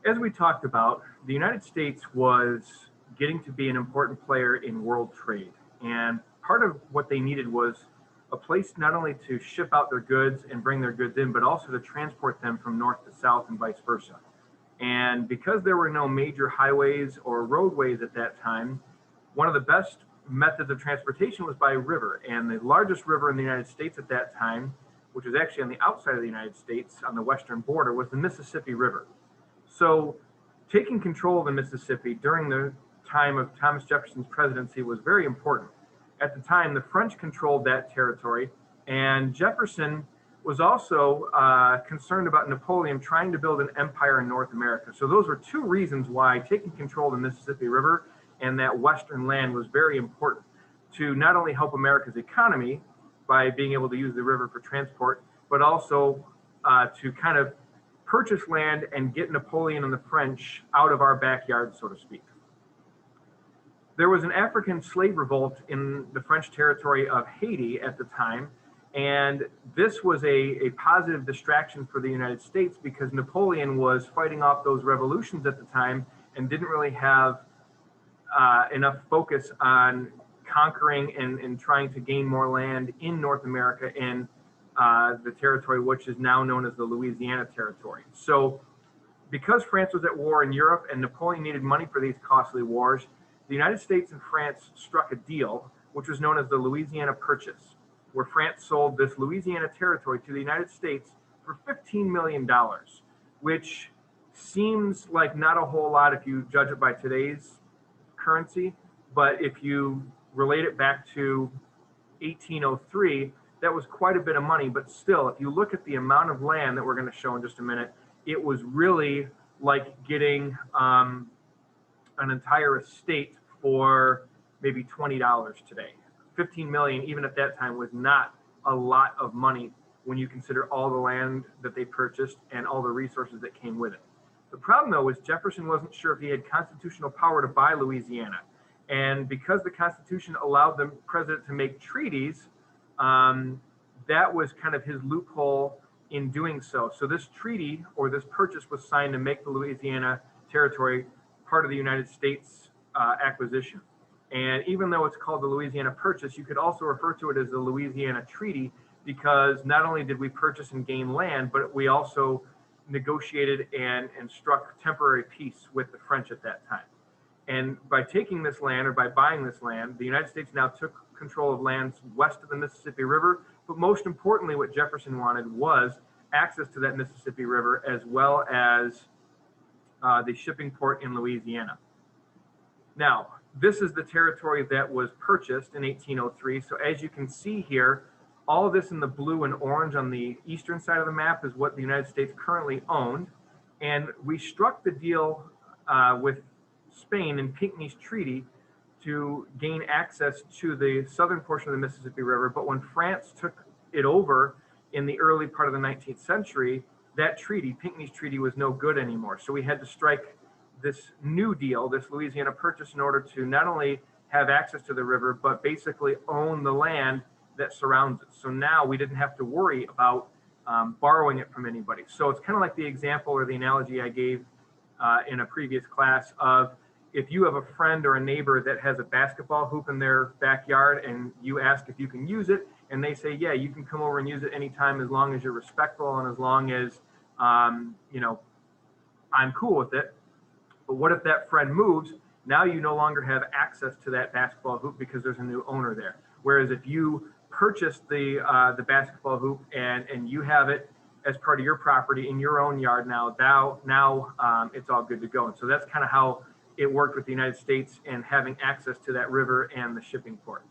As we talked about, the United States was getting to be an important player in world trade. And part of what they needed was a place not only to ship out their goods and bring their goods in, but also to transport them from north to south and vice versa. And because there were no major highways or roadways at that time, one of the best methods of transportation was by river. And the largest river in the United States at that time, which was actually on the outside of the United States on the western border, was the Mississippi River. So taking control of the Mississippi during the time of Thomas Jefferson's presidency was very important. At the time, the French controlled that territory, and Jefferson was also concerned about Napoleon trying to build an empire in North America. So those were two reasons why taking control of the Mississippi River and that western land was very important to not only help America's economy by being able to use the river for transport, but also to kind of purchase land and get Napoleon and the French out of our backyard, so to speak. There was an African slave revolt in the French territory of Haiti at the time, and this was a positive distraction for the United States because Napoleon was fighting off those revolutions at the time and didn't really have enough focus on conquering and trying to gain more land in North America and the territory which is now known as the Louisiana Territory. So because France was at war in Europe and Napoleon needed money for these costly wars, the United States and France struck a deal, which was known as the Louisiana Purchase, where France sold this Louisiana Territory to the United States for $15 million, which seems like not a whole lot if you judge it by today's currency, but if you relate it back to 1803, that was quite a bit of money. But still, if you look at the amount of land that we're going to show in just a minute, it was really like getting an entire estate for maybe $20 today. 15 million, even at that time, was not a lot of money when you consider all the land that they purchased and all the resources that came with it. The problem, though, was Jefferson wasn't sure if he had constitutional power to buy Louisiana. And because the Constitution allowed the president to make treaties, that was kind of his loophole in doing so. So this treaty or this purchase was signed to make the Louisiana Territory part of the United States acquisition. And even though it's called the Louisiana Purchase, you could also refer to it as the Louisiana Treaty because not only did we purchase and gain land, but we also negotiated and struck temporary peace with the French at that time. And by taking this land or by buying this land, the United States now took control of lands west of the Mississippi River. But most importantly, what Jefferson wanted was access to that Mississippi River as well as the shipping port in Louisiana. Now, this is the territory that was purchased in 1803. So as you can see here, all of this in the blue and orange on the eastern side of the map is what the United States currently owned. And we struck the deal with Spain in Pinckney's Treaty to gain access to the southern portion of the Mississippi River. But when France took it over in the early part of the 19th century, that treaty, Pinckney's Treaty, was no good anymore. So we had to strike this new deal, this Louisiana Purchase, in order to not only have access to the river, but basically own the land that surrounds it. So now we didn't have to worry about borrowing it from anybody. So it's kind of like the example or the analogy I gave in a previous class of if you have a friend or a neighbor that has a basketball hoop in their backyard and you ask if you can use it, and they say, yeah, you can come over and use it anytime as long as you're respectful and as long as, I'm cool with it. But what if that friend moves? Now you no longer have access to that basketball hoop because there's a new owner there. Whereas if you purchase the basketball hoop and you have it as part of your property in your own yard now it's all good to go. And so that's kind of how it worked with the United States and having access to that river and the shipping port.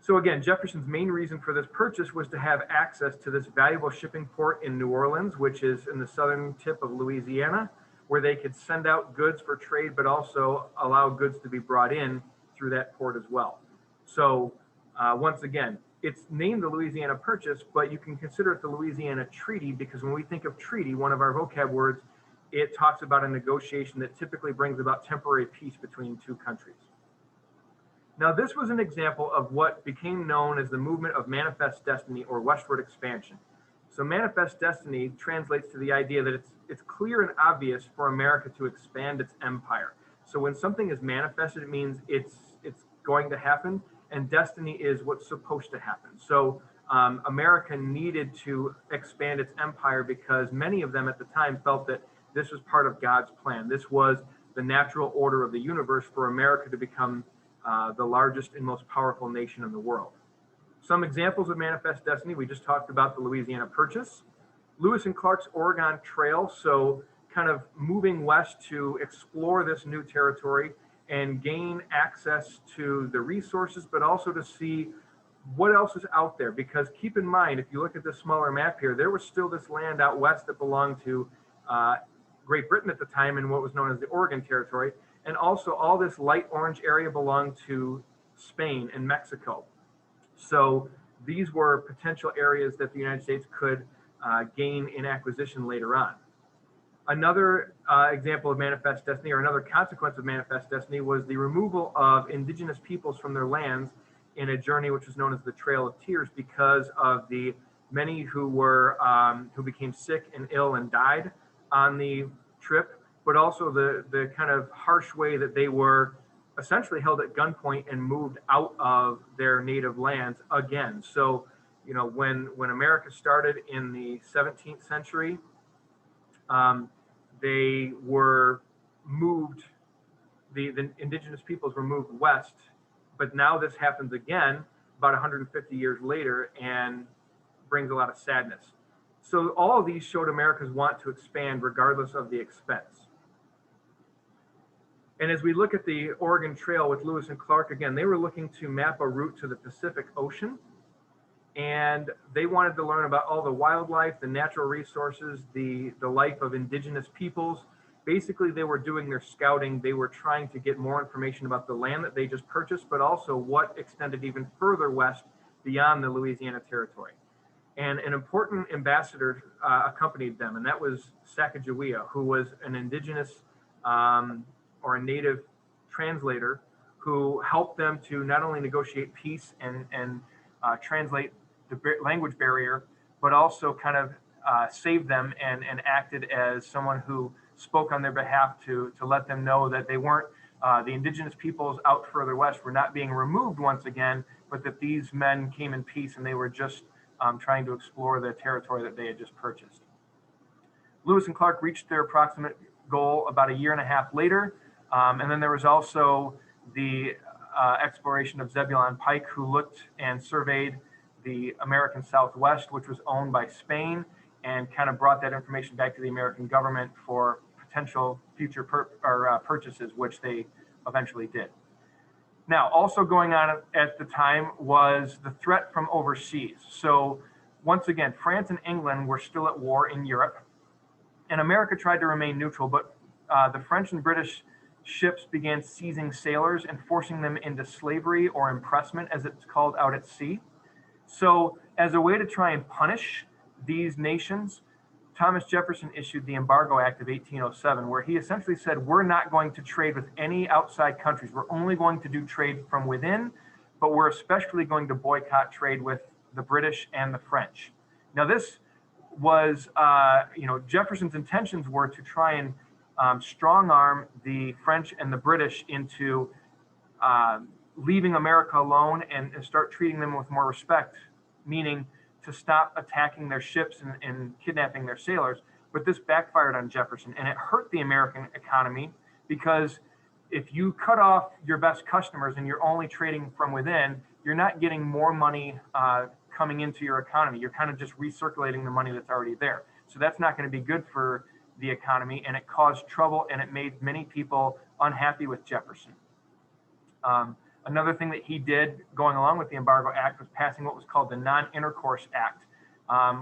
So again, Jefferson's main reason for this purchase was to have access to this valuable shipping port in New Orleans, which is in the southern tip of Louisiana, where they could send out goods for trade, but also allow goods to be brought in through that port as well. So once again, it's named the Louisiana Purchase, but you can consider it the Louisiana Treaty because when we think of treaty, one of our vocab words, it talks about a negotiation that typically brings about temporary peace between two countries. Now, this was an example of what became known as the movement of manifest destiny or westward expansion. So manifest destiny translates to the idea that it's clear and obvious for America to expand its empire. So when something is manifested, it means it's going to happen, and destiny is what's supposed to happen. So America needed to expand its empire because many of them at the time felt that this was part of God's plan. This was the natural order of the universe for America to become the largest and most powerful nation in the world. Some examples of manifest destiny, we just talked about the Louisiana Purchase, Lewis and Clark's Oregon Trail, so kind of moving west to explore this new territory and gain access to the resources, but also to see what else is out there. Because keep in mind, if you look at this smaller map here, there was still this land out west that belonged to Great Britain at the time in what was known as the Oregon Territory, and also all this light orange area belonged to Spain and Mexico. So these were potential areas that the United States could gain in acquisition later on. Another example of manifest destiny, or another consequence of manifest destiny, was the removal of indigenous peoples from their lands in a journey which was known as the Trail of Tears, because of the many who became sick and ill and died on the trip, but also the kind of harsh way that they were essentially held at gunpoint and moved out of their native lands again. So, you know, when America started in the 17th century, they were moved, the indigenous peoples were moved west, but now this happens again about 150 years later and brings a lot of sadness. So all of these showed America's want to expand regardless of the expense. And as we look at the Oregon Trail with Lewis and Clark, again, they were looking to map a route to the Pacific Ocean. And they wanted to learn about all the wildlife, the natural resources, the life of indigenous peoples. Basically, they were doing their scouting. They were trying to get more information about the land that they just purchased, but also what extended even further west beyond the Louisiana Territory. And an important ambassador accompanied them, and that was Sacagawea, who was an indigenous or a native translator who helped them to not only negotiate peace and translate the language barrier, but also kind of saved them and acted as someone who spoke on their behalf to let them know that they weren't, the indigenous peoples out further west were not being removed once again, but that these men came in peace and they were just trying to explore the territory that they had just purchased. Lewis and Clark reached their approximate goal about a year and a half later. And then there was also the exploration of Zebulon Pike, who looked and surveyed the American Southwest, which was owned by Spain, and kind of brought that information back to the American government for potential future purchases, which they eventually did. Now, also going on at the time was the threat from overseas. So once again, France and England were still at war in Europe, and America tried to remain neutral, but the French and British ships began seizing sailors and forcing them into slavery or impressment, as it's called, out at sea. So as a way to try and punish these nations, Thomas Jefferson issued the Embargo Act of 1807, where he essentially said, we're not going to trade with any outside countries. We're only going to do trade from within, but we're especially going to boycott trade with the British and the French. Now, this was, Jefferson's intentions were to try and strong arm the French and the British into leaving America alone and start treating them with more respect, meaning to stop attacking their ships and kidnapping their sailors. But this backfired on Jefferson, and it hurt the American economy, because if you cut off your best customers and you're only trading from within, you're not getting more money coming into your economy. You're kind of just recirculating the money that's already there. So that's not going to be good for the economy, and it caused trouble, and it made many people unhappy with Jefferson. Another thing that he did going along with the Embargo Act was passing what was called the Non-Intercourse Act,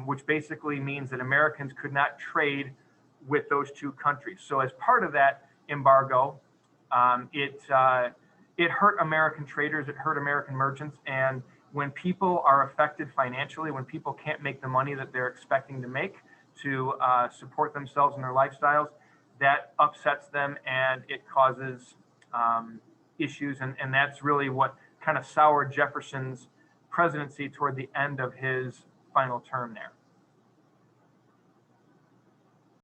which basically means that Americans could not trade with those two countries. So as part of that embargo, it hurt American traders, it hurt American merchants, and when people are affected financially, when people can't make the money that they're expecting to make to support themselves and their lifestyles, that upsets them, and it causes issues, and that's really what kind of soured Jefferson's presidency toward the end of his final term there.